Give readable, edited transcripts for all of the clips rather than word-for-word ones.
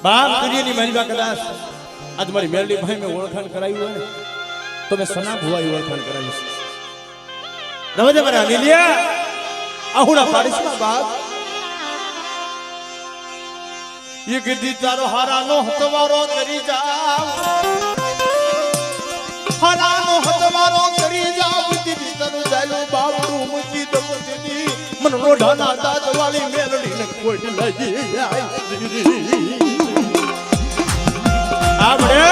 બાપ દુનિયાની મહેલમાં કદાચ આજ મારી મેરડી ભાઈ મેં ઓળખાણ કરાવી હોય ને તો મેં સના ભુવાઈ ઓળખાણ કરાવી છે. નવજે મારા અનિલિયા આહુડા પાડીશમાં બાપ ये गिद्दी तारो हरानो हतवारो करी जाओ हरानो हतवारो करी जाओ दीदी तारो जालो बाबू मुझी दम दीदी मन रोढ़ाना दाद वाली मेलड़ी ने कोई लगी आपड़े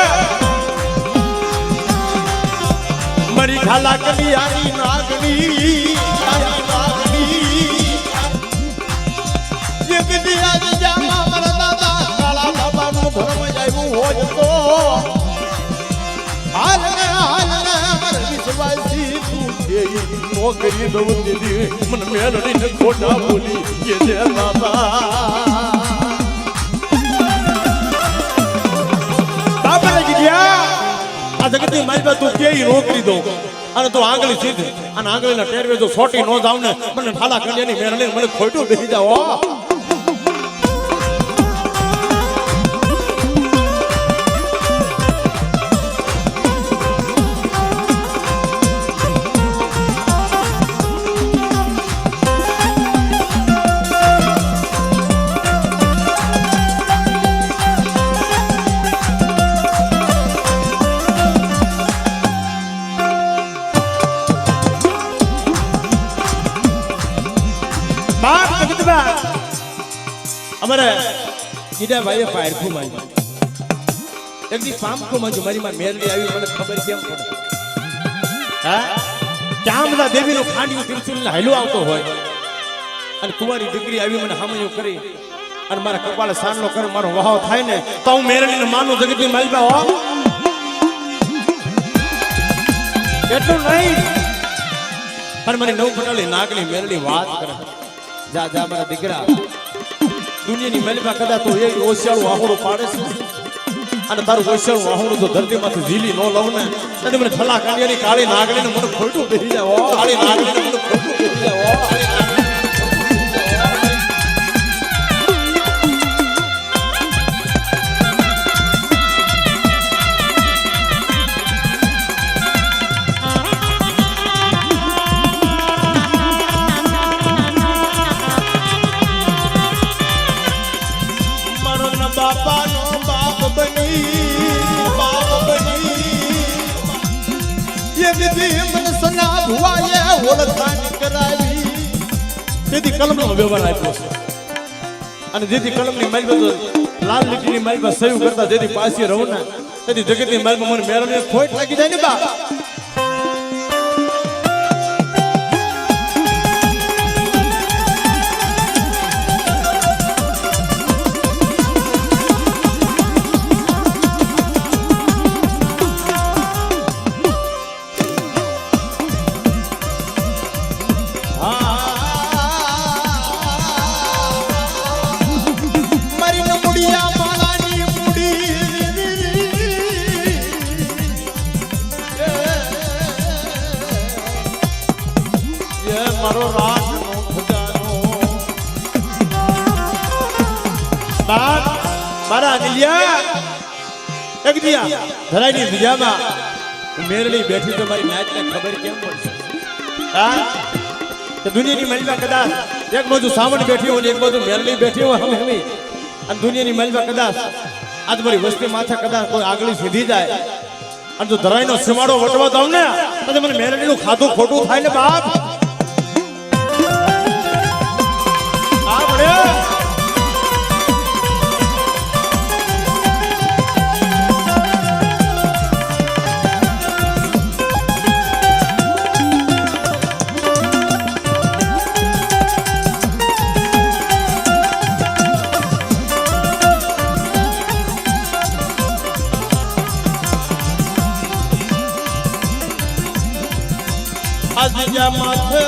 मरी खाला कली आनी नागनी ये गिद्दी आज जामा धर्म जायू हो तो हालने हालने अमर विश्वासी पूछे नौकरी दो दीदी मन मेलड़ी ने खोटा बोली ये दे बाबा बाबा ने किया आ जगती मारी बा तू केई नौकरी दो અને તો આંગળી સીધ અને આંગળીના ટેરવે જો છોટી નો જાવ ને મને ઠાલા કંડિયાની મેરડી મને ખોટું બેસી જાવ અમારે ઈડા ભાઈએ ફાયર ખુ મારી એકદી પામ ખુ માં મારી માં મેરડી આવી મને ખબર કેમ પડે હા ચામડા દેવીનો ખાંડિયું ત્રિશુલ હાલ્યો આવતો હોય અને કુંવારી દીકરી આવી મને હામયો કરી અને મારા કપાળે સાંડલો કરે મારો વહાવ થાય ને તો હું મેરડીને માનું જગતની માલબા હો એટલું નહીં પણ મને નવ પટાળી નાગની મેરડી વાત કરે જા જા મારા દીકરા દુનિયાની મહેલમાં કદાચ તો એ ઓશિયાળું આહોડું પાડે છે અને તારું ઓશિયાળું આહોડું તો ધરતીમાંથી ઝીલી ન લઉં ને અને મને ઠલા કાંડિયાની કાળી નાગણીને મને ખોટું બેસી જાવ કાળી નાગણીને મને ખોટું બેસી જાવ કલમનો વ્યવહાર આપ્યો છે અને જેથી કલમની મારી લાલ લીટીની મારી સહી કરતા જેથી પાછી રહું ને તેથી જગતની મારી મને મેળવને ખોટ લાગી જાય ને બા મારો રાજ નો ખજાનો બાપ મારા અનિલિયા એક દિયા ધરાઈની દુનિયામાં મેરડી બેઠી તો મારી નાચને ખબર કેમ પડશે હા કે દુનિયાની મહેલમાં કદાચ એક બાજુ સાવણ બેઠી હોય એક બાજુ મેરડી બેઠી હોય હમે અને દુનિયાની મહેલમાં કદાચ આજ મારી વસ્તી માથે કદાચ કોઈ આગળી સીધી જાય અને જો ધરાઈનો સીમાડો વટવા દઉં ને તો મને મેરડીનું ખાધું ખોટું થાય ને બાપ આજજા માથે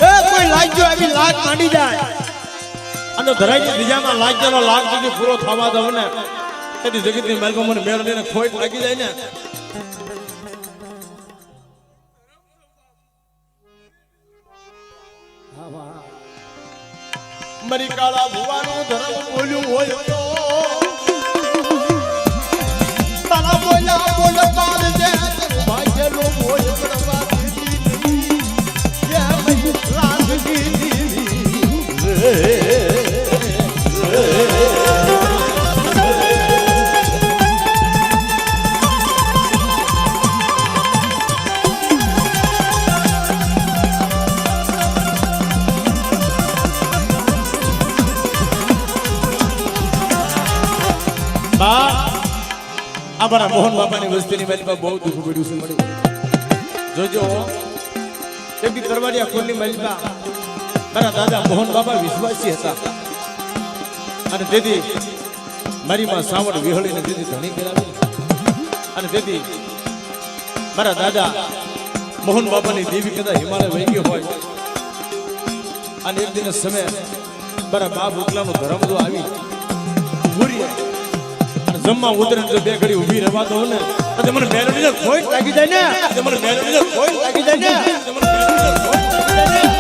એ કોઈ લાગ્યો આવી લાગ માંડી જાય અને ધરાઈની દિજામાં લાગ્યાનો લાગ સુધી પૂરો થવા દઉં ને તેથી જગતની મહેલમાં મને મેળવીને ખોટ લાગી જાય ને મારી કાળા ભુવાનું ધર્મ બોલ્યું હોય તો તારા બોલ્યા બોલ પાર દે ભાગ્યલો બોલ કરવા દીધી એ મઈ લાગી અમારા મોહન બાપાની વસ્તીની માલિકા બહુ દુઃખ પડ્યું છે મળ્યું જોજો એક દી કરવાડિયા કોણની માલિકા મારા દાદા મોહન બાપા વિશ્વાસી હતા અને તેથી મારી માં સાવડ વિહળીને તેથી ધણી કરાવી અને તેથી મારા દાદા મોહન બાપાની દેવી કદા હિમાલય વહી ગયો હોય અને એક દિન સમય મારા બાપ ઉકલાનો ધર્મ જો આવી ભૂરી જમવા ઉતરે જો બે ઘડી ઊભી રહેવા દો ને તો મને મેરડીને ખોટ લાગી જાય ને મને મેરડીને ખોટ લાગી જાય ને મને મેરડીને ખોટ લાગી જાય ને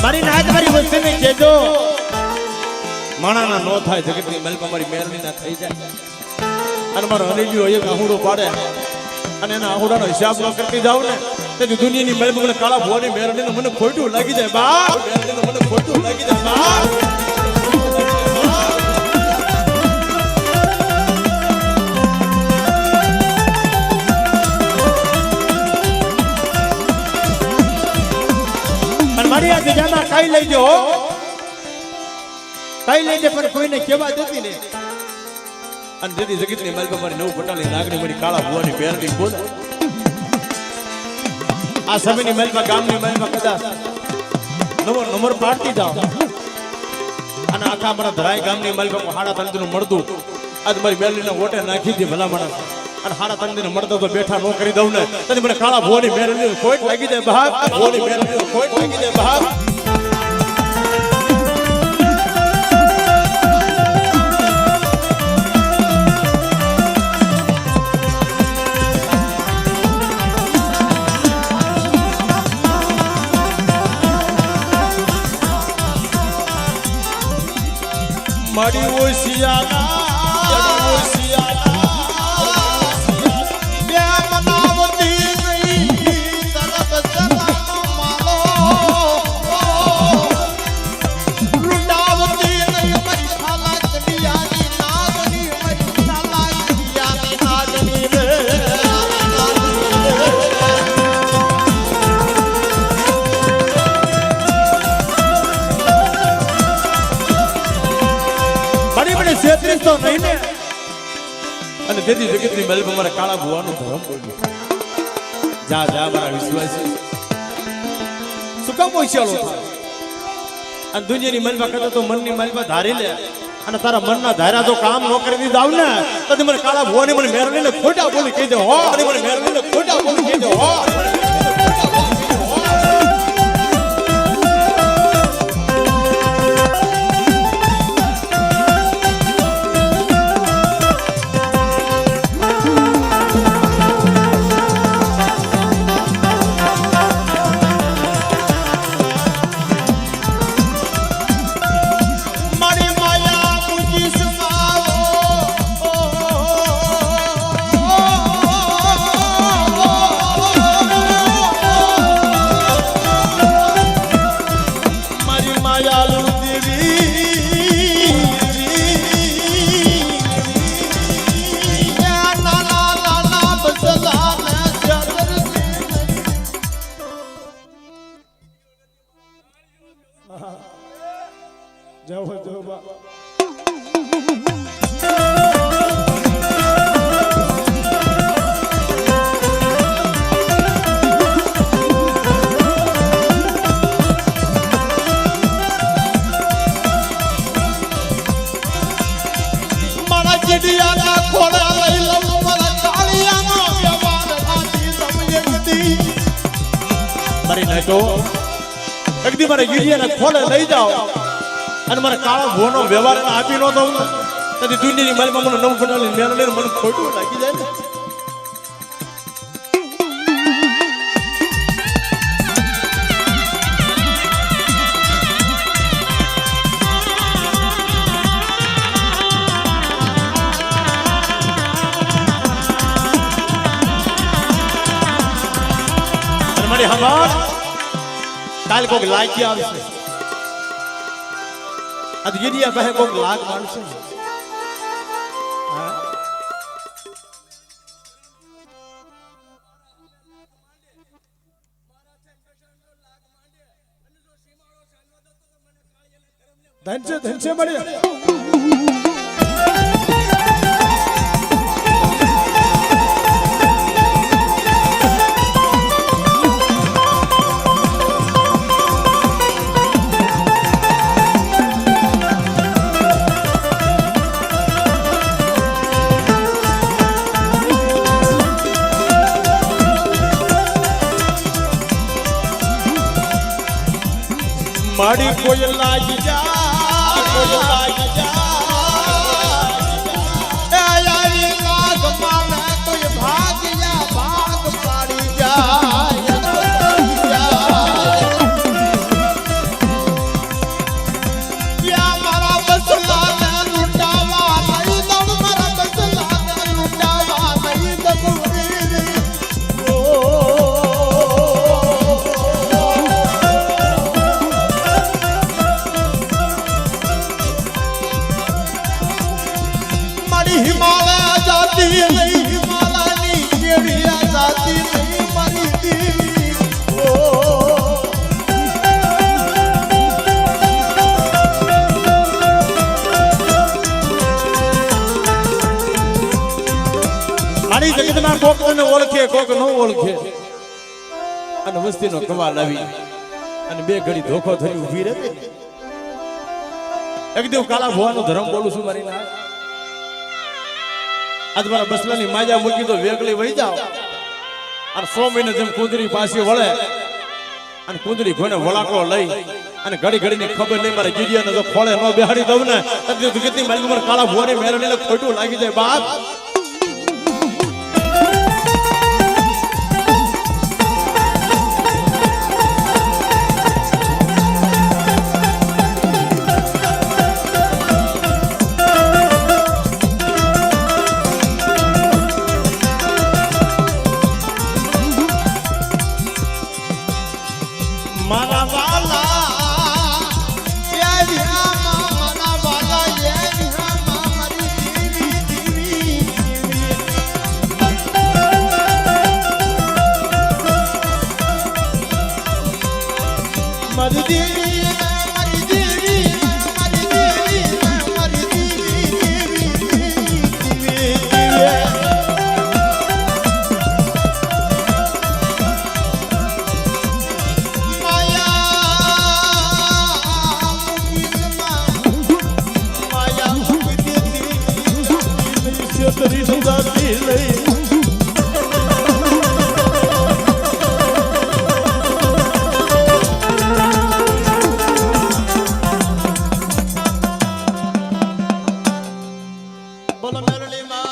મારી ના તમારી વસ્તીને કહેજો માણાના નો થાય જગતની મલકા મારી મેરણી ના થઈ જાય અને મારો અનિલ્યો એક આહુડો પાડે અને એના આહુડાનો હિસાબ ન કરતી જાવ ને તેથી દુનિયાની મલકા મને કાળા ભુવાની મેરણીને મને ખોટું લાગી જાય બાપ મેરણીને મને ખોટું લાગી જાય બાપ મારી આ જગ્યામાં કઈ લઈ જો કઈ લઈ જાય પણ કોઈને કેવા દેતી ને અને જેથી જગતની માલપા મારી નવ પટાલી નાગની મારી કાળા ભુવાની પહેરતી બોલ આ સમયની માલપા ગામની માલપા કદાચ નંબર પાડતી જાવ અને આખા મારા ધરાઈ ગામની માલપા હાડા તંત્રનું મળતું આજ મારી બેરલીના ઓટે નાખી દે ભલા માણસ અને હાડા તંત્રને મળતો તો બેઠા નો કરી દઉં ને તેથી મને કાળા ભુવાની મેરલી ખોટ લાગી જાય બહાર ભુવાની મેરલી ખોટ લાગી જાય બહાર મારી ઓશિયાના તો નહીં ને અને તેથી જગતની મલબા મારા કાળા ભુવાનું ધર્મ બોલ્યું જા જા મારા વિશ્વાસી શું કામ પૈસાળો થાય અને દુનિયાની મલબા કરતા તો મનની મલબા ધારી લે અને તારા મનના ધાર્યા જો કામ ન કરી દીધા આવ ને તો મને કાળા ભુવાની મને મેરલીને ખોટા બોલી કહી દે હો મને મેરલીને ખોટા બોલી કહી દે હો જાઓ જાઓ બા મારી નાખો એક દી મારે ગીરીયાને ખોલે લઈ જાઓ અને મારા કાળા ભોનો વ્યવહાર આપી નો દઉં ને તેથી દુનિયાની મારી મને નવ ફટાલી મેળ લઈને મને ખોટું લાગી જાય ને હમાર કાલ કોક લાગી આવશે આ ગીરીયા બહે કોક લાગ મારશે ધનસે મળ્યા મારી કોઈ લાગી જા કોઈ લાગી જા આયારી લાગ માને કોઈ ભાગ જા ભાગ પાડી જાય યા મારા બસલા ને લૂટાવા નહીં દમ મારા બસલા ને લૂટાવા નહીં દમ हिमालय जाती नहीं हिमालयनी केड़िया जाती नहीं मारी देवी ओ आनी जगतना कोक ने ओळखे कोक नो ओळखे અને વસ્તીનો કમાલ આવી અને બે ઘડી ધોખો થઈ ઊભી રહે એક દિવસ કાલા ભવાનો ધર્મ બોલું છું મારી ના આજ મારા બસલાની માજા મૂકી તો વેગળી વહી જાવ અને 100 મહિને જેમ કુંદરી પાછી વળે અને કુંદરી ઘોને વળાકડો લઈ અને ઘડી ઘડીની ખબર નહીં મારા ગીરીયાને જો ખોળે ન બેહાડી દઉં ને તો કેટલી મારી મારા કાળા ભુવાની મેરણીને ખોટું લાગી જાય બાપ મારા વાલા મારા વાલા મારી દેવી મારી દેવી મારી દેવી મારી દેવી तेरी संगाती नहीं बोलो मेरली माँ